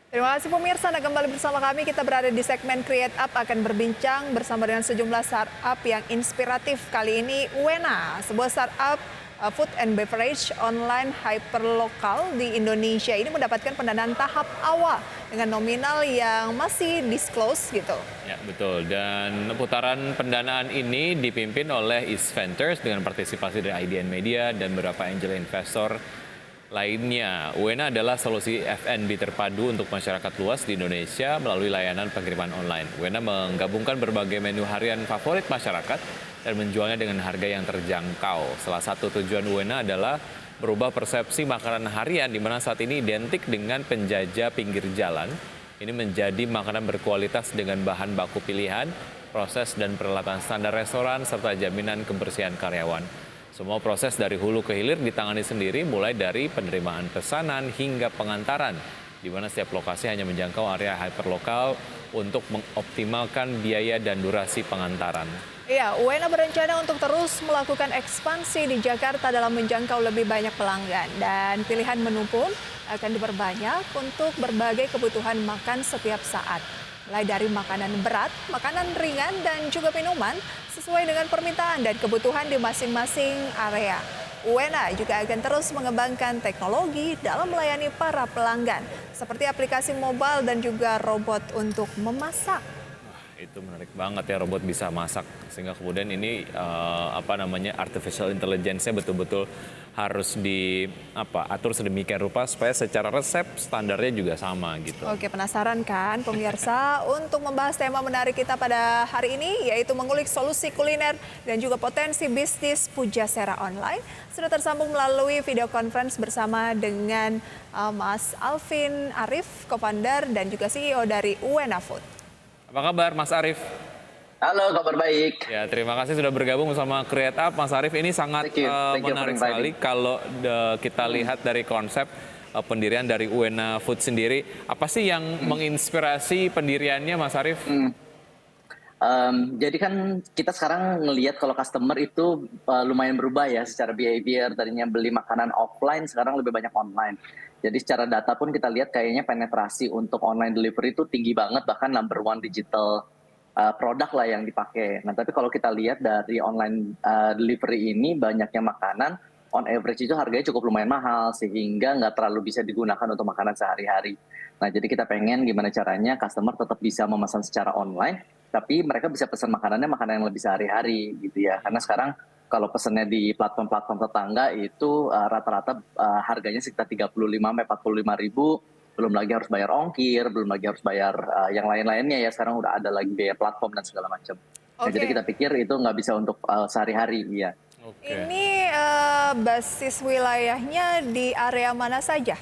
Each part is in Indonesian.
Terima kasih pemirsa, Anda kembali bersama kami. Kita berada di segmen Create Up akan berbincang bersama dengan sejumlah startup yang inspiratif. Kali ini Wena, sebuah startup food and beverage online hyperlokal di Indonesia. Ini mendapatkan pendanaan tahap awal dengan nominal yang masih disclose gitu. Ya, betul. Dan putaran pendanaan ini dipimpin oleh East Ventures dengan partisipasi dari IDN Media dan beberapa angel investor lainnya. Wena adalah solusi F&B terpadu untuk masyarakat luas di Indonesia melalui layanan pengiriman online. Wena menggabungkan berbagai menu harian favorit masyarakat dan menjualnya dengan harga yang terjangkau. Salah satu tujuan Wena adalah merubah persepsi makanan harian di mana saat ini identik dengan penjajah pinggir jalan. Ini menjadi makanan berkualitas dengan bahan baku pilihan, proses dan peralatan standar restoran, serta jaminan kebersihan karyawan. Semua proses dari hulu ke hilir ditangani sendiri, mulai dari penerimaan pesanan hingga pengantaran, di mana setiap lokasi hanya menjangkau area hyperlokal untuk mengoptimalkan biaya dan durasi pengantaran. Iya, Wena berencana untuk terus melakukan ekspansi di Jakarta dalam menjangkau lebih banyak pelanggan. Dan pilihan menu pun akan diperbanyak untuk berbagai kebutuhan makan setiap saat. Mulai dari makanan berat, makanan ringan, dan juga minuman sesuai dengan permintaan dan kebutuhan di masing-masing area. Wena juga akan terus mengembangkan teknologi dalam melayani para pelanggan, seperti aplikasi mobile dan juga robot untuk memasak. Itu menarik banget ya, robot bisa masak, sehingga kemudian ini artificial intelligence-nya betul-betul harus atur sedemikian rupa supaya secara resep standarnya juga sama gitu. Oke, penasaran kan pemirsa untuk membahas tema menarik kita pada hari ini, yaitu mengulik solusi kuliner dan juga potensi bisnis Pujasera Online. Sudah tersambung melalui video conference bersama dengan Mas Alvin Arif, co-founder dan juga CEO dari Wena Food. Apa kabar Mas Arif? Halo, kabar baik. Ya, terima kasih sudah bergabung bersama Create Up. Mas Arif, ini sangat Thank you menarik for sekali inviting. kalau kita lihat dari konsep pendirian dari Wena Food sendiri. Apa sih yang menginspirasi pendiriannya, Mas Arif? Jadi kan kita sekarang ngelihat kalau customer itu lumayan berubah ya secara behavior. Tadinya beli makanan offline, sekarang lebih banyak online. Jadi secara data pun kita lihat kayaknya penetrasi untuk online delivery itu tinggi banget, bahkan number one digital produk lah yang dipakai. Nah, tapi kalau kita lihat dari online delivery ini, banyaknya makanan, on average itu harganya cukup lumayan mahal, sehingga nggak terlalu bisa digunakan untuk makanan sehari-hari. Nah, jadi kita pengen gimana caranya customer tetap bisa memesan secara online, tapi mereka bisa pesan makanannya makanan yang lebih sehari-hari gitu ya. Karena sekarang kalau pesannya di platform-platform tetangga itu rata-rata harganya sekitar 35 sampai 45 ribu, belum lagi harus bayar ongkir, belum lagi harus bayar yang lain-lainnya ya, sekarang udah ada lagi biaya platform dan segala macam. Nah, jadi kita pikir itu nggak bisa untuk sehari-hari ya. Oke. Ini basis wilayahnya di area mana saja?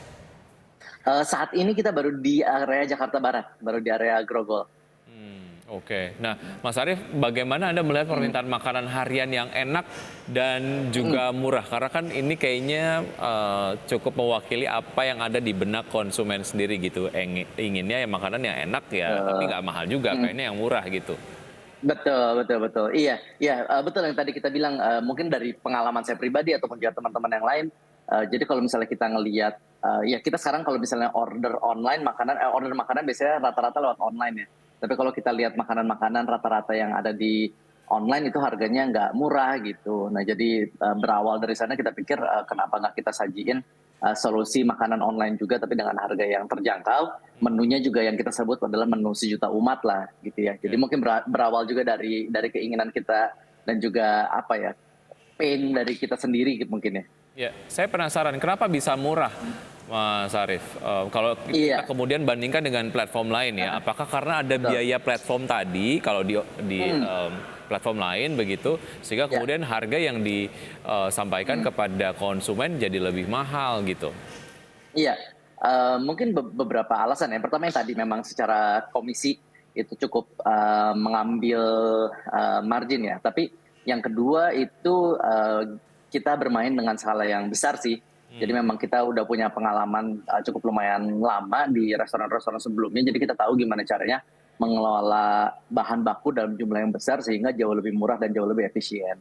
Saat ini kita baru di area Jakarta Barat, baru di area Grogol. Oke. Nah, Mas Arief, bagaimana Anda melihat permintaan makanan harian yang enak dan juga murah? Karena kan ini kayaknya cukup mewakili apa yang ada di benak konsumen sendiri gitu. Inginnya ya makanan yang enak ya, tapi nggak mahal juga. Kayaknya yang murah gitu. Betul, betul, betul. Iya, iya, betul yang tadi kita bilang, mungkin dari pengalaman saya pribadi ataupun juga teman-teman yang lain. Jadi kalau misalnya kita ngelihat, ya kita sekarang kalau misalnya order online makanan, order makanan biasanya rata-rata lewat online ya. Tapi kalau kita lihat makanan-makanan rata-rata yang ada di online itu harganya nggak murah gitu. Nah, jadi berawal dari sana kita pikir kenapa nggak kita sajiin solusi makanan online juga tapi dengan harga yang terjangkau. Menunya juga yang kita sebut adalah menu sejuta umat lah gitu ya. Jadi mungkin berawal juga dari keinginan kita dan juga apa ya, pain dari kita sendiri gitu mungkin ya. Ya, saya penasaran kenapa bisa murah, Mas Arief. Kalau kita Iya. kemudian bandingkan dengan platform lain ya, apakah karena ada biaya platform tadi kalau di platform lain begitu, sehingga Ya. kemudian harga yang disampaikan kepada konsumen jadi lebih mahal gitu? Iya, mungkin beberapa alasan ya. Pertama yang tadi memang secara komisi itu cukup mengambil margin ya. Tapi yang kedua itu kita bermain dengan skala yang besar sih. Jadi memang kita udah punya pengalaman cukup lumayan lama di restoran-restoran sebelumnya. Jadi kita tahu gimana caranya mengelola bahan baku dalam jumlah yang besar sehingga jauh lebih murah dan jauh lebih efisien.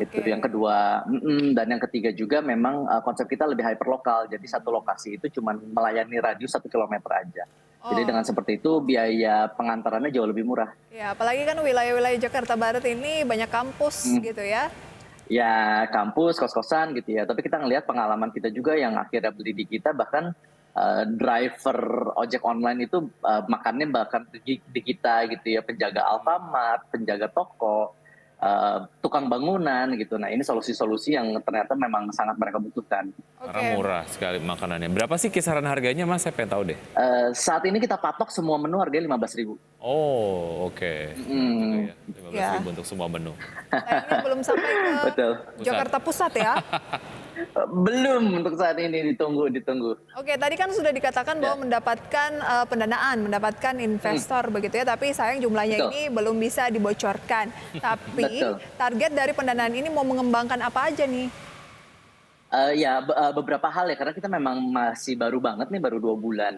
Itu Oke. yang kedua. Dan yang ketiga juga memang konsep kita lebih hyperlokal. Jadi satu lokasi itu cuma melayani radius 1 kilometer aja. Jadi Oh, dengan seperti itu biaya pengantarannya jauh lebih murah. ya apalagi kan wilayah-wilayah Jakarta Barat ini banyak kampus Hmm. gitu ya. Ya kampus, kos-kosan gitu ya. Tapi kita ngelihat pengalaman kita juga yang akhirnya beli di kita, bahkan driver ojek online itu makannya bahkan di kita gitu ya. Penjaga Alfamart, penjaga toko, tukang bangunan gitu. Nah ini solusi-solusi yang ternyata memang sangat mereka butuhkan. Karena Oke. murah sekali makanannya. Berapa sih kisaran harganya Mas? Saya pengen tahu deh. Saat ini kita patok semua menu harganya 15.000. Oh, oke. Murah juga ya. 15.000 Ya. untuk semua menu. Sayangnya belum sampai ke Betul. Jakarta Pusat ya. Belum untuk saat ini, ditunggu. Oke, tadi kan sudah dikatakan bahwa mendapatkan pendanaan, mendapatkan investor begitu ya, tapi sayang jumlahnya Betul. ini belum bisa dibocorkan. Tapi Betul. target dari pendanaan ini mau mengembangkan apa aja nih? Beberapa hal ya, karena kita memang masih baru banget nih, baru 2 bulan.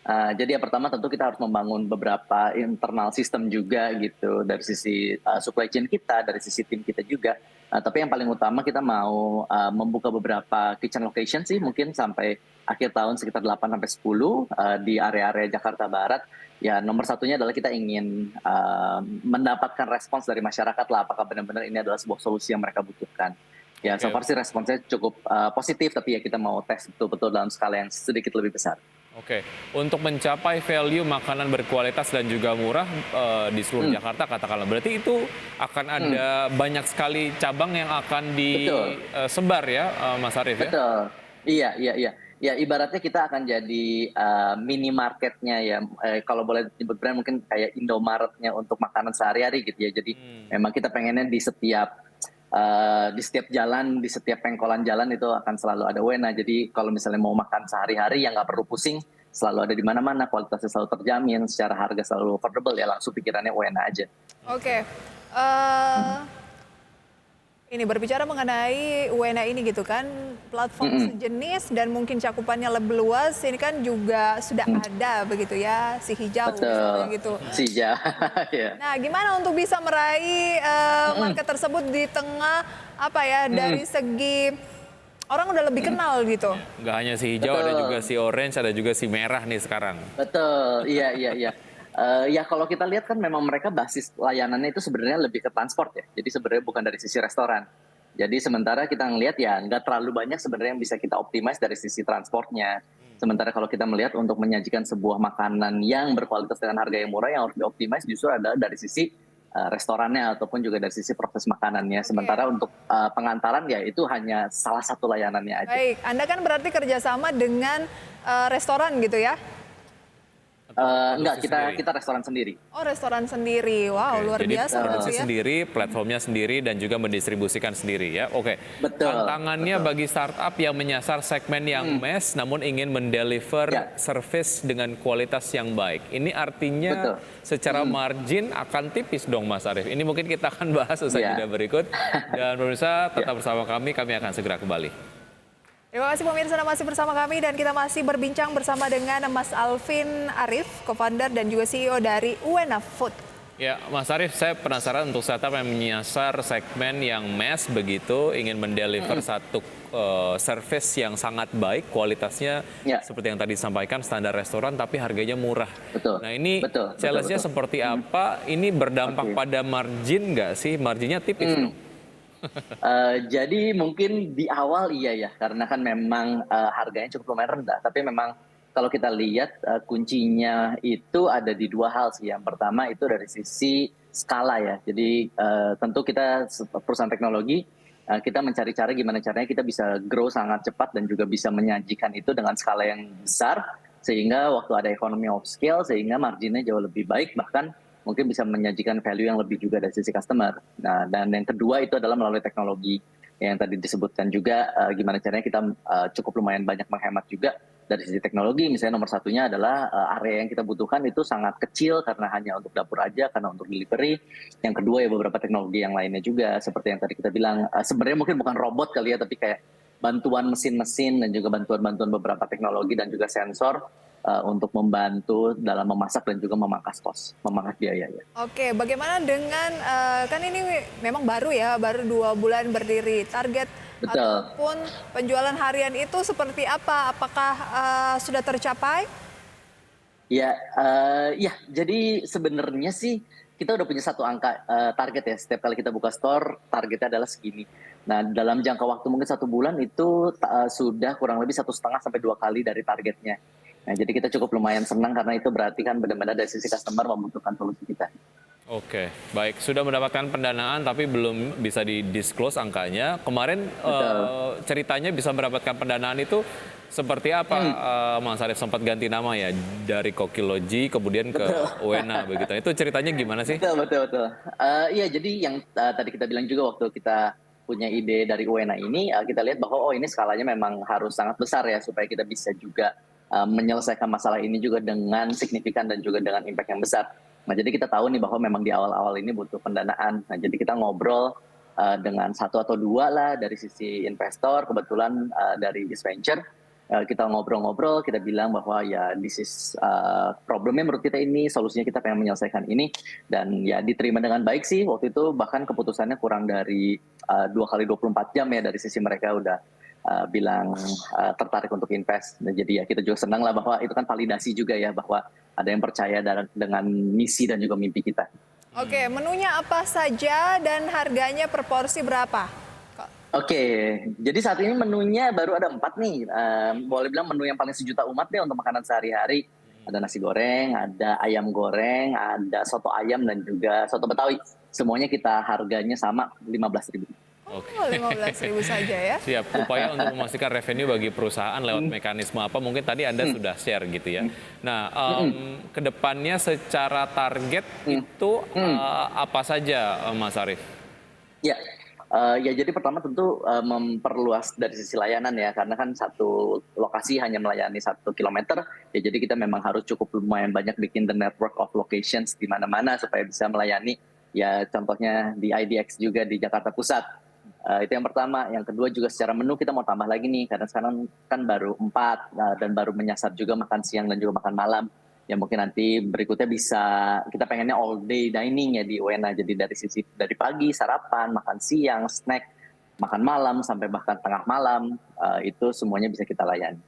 Jadi yang pertama tentu kita harus membangun beberapa internal sistem juga gitu, dari sisi supply chain kita, dari sisi tim kita juga. Tapi yang paling utama kita mau membuka beberapa kitchen location sih, mungkin sampai akhir tahun sekitar 8-10 di area-area Jakarta Barat. Ya nomor satunya adalah kita ingin mendapatkan respons dari masyarakat lah, apakah benar-benar ini adalah sebuah solusi yang mereka butuhkan. Ya, so far sih responsnya cukup positif, tapi ya kita mau tes betul-betul dalam skala yang sedikit lebih besar. Oke, untuk mencapai value makanan berkualitas dan juga murah di seluruh Jakarta katakanlah, berarti itu akan ada banyak sekali cabang yang akan Betul. disebar ya, Mas Arief ya? Betul. Iya. Ya, ibaratnya kita akan jadi minimarketnya ya. Kalau boleh disebut brand mungkin kayak Indomaretnya untuk makanan sehari-hari gitu ya. Jadi memang kita pengennya di setiap jalan, di setiap pengkolan jalan itu akan selalu ada Wena. Jadi kalau misalnya mau makan sehari-hari yang nggak perlu pusing, selalu ada di mana-mana, kualitasnya selalu terjamin, secara harga selalu affordable ya, langsung pikirannya Wena aja. Oke, ini berbicara mengenai UENA ini gitu kan, platform sejenis dan mungkin cakupannya lebih luas, ini kan juga sudah ada begitu ya, si hijau misalnya Betul. gitu. Sija. Ya. Nah, gimana untuk bisa meraih market tersebut di tengah apa ya dari segi orang udah lebih kenal gitu. Nggak hanya si hijau, ada Betul. juga si orange, ada juga si merah nih sekarang. Betul, iya. Ya kalau kita lihat kan memang mereka basis layanannya itu sebenarnya lebih ke transport ya. Jadi sebenarnya bukan dari sisi restoran. Jadi sementara kita ngelihat ya nggak terlalu banyak sebenarnya yang bisa kita optimize dari sisi transportnya. Sementara kalau kita melihat untuk menyajikan sebuah makanan yang berkualitas dengan harga yang murah, yang harus dioptimize justru adalah dari sisi restorannya ataupun juga dari sisi proses makanannya. Sementara untuk pengantaran ya itu hanya salah satu layanannya aja. Baik, Anda kan berarti kerjasama dengan restoran gitu ya? Enggak, Produksi kita restoran sendiri. Oh, restoran sendiri. Wow, Oke, luar jadi biasa produksi berarti ya. sendiri, platformnya sendiri, dan juga mendistribusikan sendiri ya. Oke, Betul, tantangannya bagi startup yang menyasar segmen yang mass, namun ingin mendeliver Ya. service dengan kualitas yang baik. Ini artinya Betul. secara margin akan tipis dong Mas Arief. Ini mungkin kita akan bahas usai Ya. jeda berikut. Dan pemirsa, tetap bersama kami akan segera kembali. Terima kasih pemirsa Anda masih bersama kami dan kita masih berbincang bersama dengan Mas Alvin Arif, co-founder dan juga CEO dari UENA Food. Ya, Mas Arief, saya penasaran untuk startup yang menyasar segmen yang mass begitu, ingin mendeliver satu service yang sangat baik, kualitasnya Ya. seperti yang tadi disampaikan, standar restoran, tapi harganya murah. Betul. Nah ini Betul. challenge-nya seperti apa? Ini berdampak Oke. pada margin nggak sih? Marginnya tipis dong. Jadi mungkin di awal iya ya, karena kan memang harganya cukup lumayan rendah. Tapi memang kalau kita lihat kuncinya itu ada di 2 hal sih. Yang pertama itu dari sisi skala ya. Jadi tentu kita perusahaan teknologi, kita mencari cara gimana caranya kita bisa grow sangat cepat dan juga bisa menyajikan itu dengan skala yang besar. Sehingga waktu ada economy of scale, sehingga marginnya jauh lebih baik, bahkan mungkin bisa menyajikan value yang lebih juga dari sisi customer. Nah, dan yang kedua itu adalah melalui teknologi yang tadi disebutkan juga, gimana caranya kita cukup lumayan banyak menghemat juga dari sisi teknologi. Misalnya nomor satunya adalah area yang kita butuhkan itu sangat kecil karena hanya untuk dapur aja, karena untuk delivery. Yang kedua ya beberapa teknologi yang lainnya juga, seperti yang tadi kita bilang, sebenarnya mungkin bukan robot kali ya, tapi kayak bantuan mesin-mesin dan juga bantuan-bantuan beberapa teknologi dan juga sensor untuk membantu dalam memasak dan juga memangkas kos, memangkas biaya ya. Oke, bagaimana dengan kan ini memang baru ya, baru 2 bulan berdiri. Target Betul. ataupun penjualan harian itu seperti apa? Apakah sudah tercapai? Ya, jadi sebenarnya sih kita udah punya satu angka target ya. Setiap kali kita buka store, targetnya adalah segini. Nah, dalam jangka waktu mungkin 1 bulan itu sudah kurang lebih 1,5 sampai 2 kali dari targetnya. Nah, jadi kita cukup lumayan senang karena itu berarti kan benar-benar dari sisi customer membutuhkan solusi kita. Oke, baik. Sudah mendapatkan pendanaan tapi belum bisa di-disclose angkanya. Kemarin Betul. ceritanya bisa mendapatkan pendanaan itu seperti apa, Mas Arief? Sempat ganti nama ya, dari Kokilogy kemudian ke Wena begitu. Itu ceritanya gimana sih? Betul, betul, betul. Iya, jadi yang tadi kita bilang juga waktu kita punya ide dari UENA ini, kita lihat bahwa ini skalanya memang harus sangat besar ya supaya kita bisa juga menyelesaikan masalah ini juga dengan signifikan dan juga dengan impact yang besar. Nah, jadi kita tahu nih bahwa memang di awal-awal ini butuh pendanaan. Nah, jadi kita ngobrol dengan 1 atau 2 lah dari sisi investor, kebetulan dari East Venture. Kita ngobrol-ngobrol, kita bilang bahwa ya this is problemnya menurut kita ini, solusinya kita pengen menyelesaikan ini, dan ya diterima dengan baik sih. Waktu itu bahkan keputusannya kurang dari 2 kali 24 jam ya, dari sisi mereka udah bilang tertarik untuk invest. Nah, jadi ya kita juga senang lah bahwa itu kan validasi juga ya, bahwa ada yang percaya dengan misi dan juga mimpi kita. Oke, menunya apa saja dan harganya per porsi berapa? Oke, jadi saat ini menunya baru ada 4 nih. Boleh bilang menu yang paling sejuta umat deh untuk makanan sehari-hari. Ada nasi goreng, ada ayam goreng, ada soto ayam, dan juga soto Betawi. Semuanya kita harganya sama 15.000. Oke. Oh, 15.000 saja ya. Siap, upaya untuk memastikan revenue bagi perusahaan lewat mekanisme apa, mungkin tadi Anda sudah share gitu ya. Nah, kedepannya secara target itu apa saja, Mas Arief? Ya, ya jadi pertama tentu memperluas dari sisi layanan ya, karena kan satu lokasi hanya melayani 1 kilometer, ya jadi kita memang harus cukup lumayan banyak bikin the network of locations di mana-mana supaya bisa melayani, ya contohnya di IDX juga di Jakarta Pusat. Itu yang pertama. Yang kedua juga secara menu kita mau tambah lagi nih, karena sekarang kan baru 4 dan baru menyasar juga makan siang dan juga makan malam. Ya mungkin nanti berikutnya bisa, kita pengennya all day dining ya di UENA. Jadi dari pagi sarapan, makan siang, snack, makan malam sampai bahkan tengah malam, itu semuanya bisa kita layani.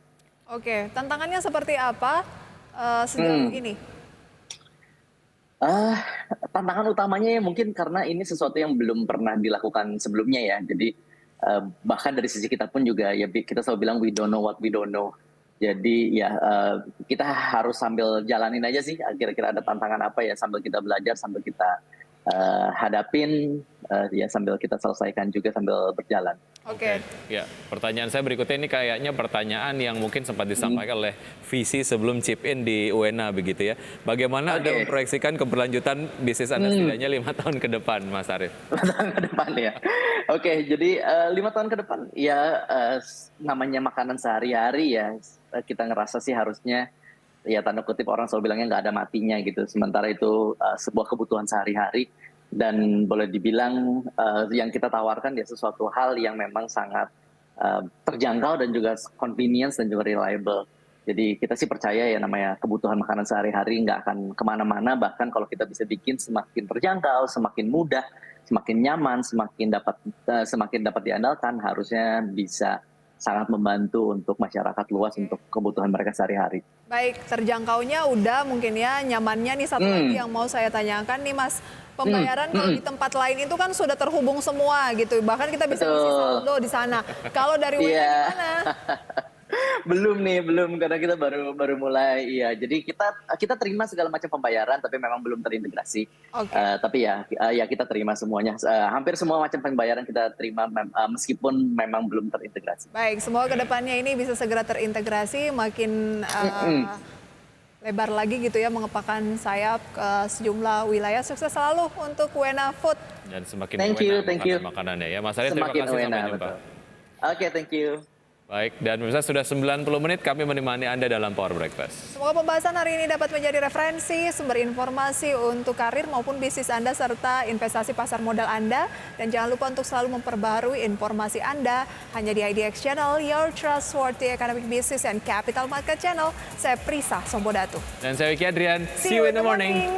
Oke, tantangannya seperti apa sejauh ini? Tantangan utamanya ya mungkin karena ini sesuatu yang belum pernah dilakukan sebelumnya ya. Jadi bahkan dari sisi kita pun juga ya kita selalu bilang we don't know what we don't know. Jadi ya kita harus sambil jalanin aja sih. Kira-kira ada tantangan apa ya, sambil kita belajar, sambil kita hadapin, ya sambil kita selesaikan juga sambil berjalan. Oke. Ya, pertanyaan saya berikutnya ini kayaknya pertanyaan yang mungkin sempat disampaikan oleh VC sebelum chip in di UENA begitu ya. Bagaimana Anda memproyeksikan keberlanjutan bisnis Anda setidaknya 5 tahun ke depan, Mas Arief? 5 tahun ke depan ya. Oke, jadi 5 tahun ke depan ya namanya makanan sehari-hari ya, kita ngerasa sih harusnya ya tanda kutip orang selalu bilangnya nggak ada matinya gitu. Sementara itu sebuah kebutuhan sehari-hari, dan boleh dibilang yang kita tawarkan ya sesuatu hal yang memang sangat terjangkau dan juga convenience dan juga reliable. Jadi kita sih percaya ya namanya kebutuhan makanan sehari-hari nggak akan kemana-mana, bahkan kalau kita bisa bikin semakin terjangkau, semakin mudah, semakin nyaman, semakin dapat diandalkan, harusnya bisa sangat membantu untuk masyarakat luas untuk kebutuhan mereka sehari-hari. Baik, terjangkaunya udah mungkin ya, nyamannya nih satu lagi yang mau saya tanyakan nih Mas. Pembayaran kalau di tempat lain itu kan sudah terhubung semua gitu, bahkan kita bisa ngisi saldo di sana. Kalau dari UENA gimana? Belum, karena kita baru mulai. Iya, jadi kita terima segala macam pembayaran, tapi memang belum terintegrasi. Tapi ya kita terima semuanya. Hampir semua macam pembayaran kita terima, meskipun memang belum terintegrasi. Baik, semoga kedepannya ini bisa segera terintegrasi, makin lebar lagi gitu ya, mengepakkan sayap ke sejumlah wilayah. Sukses selalu untuk UENA Food. Dan semakin thank you. makanannya ya. Mas Arief, terima kasih, sampai jumpa. Oke, thank you. Baik, dan pemirsa sudah 90 menit kami menemani Anda dalam Power Breakfast. Semoga pembahasan hari ini dapat menjadi referensi, sumber informasi untuk karir maupun bisnis Anda serta investasi pasar modal Anda. Dan jangan lupa untuk selalu memperbaharui informasi Anda hanya di IDX Channel, your trustworthy economic business and capital market channel. Saya Prisa Sombodatu. Dan saya Wiki Adrian. See you in the morning.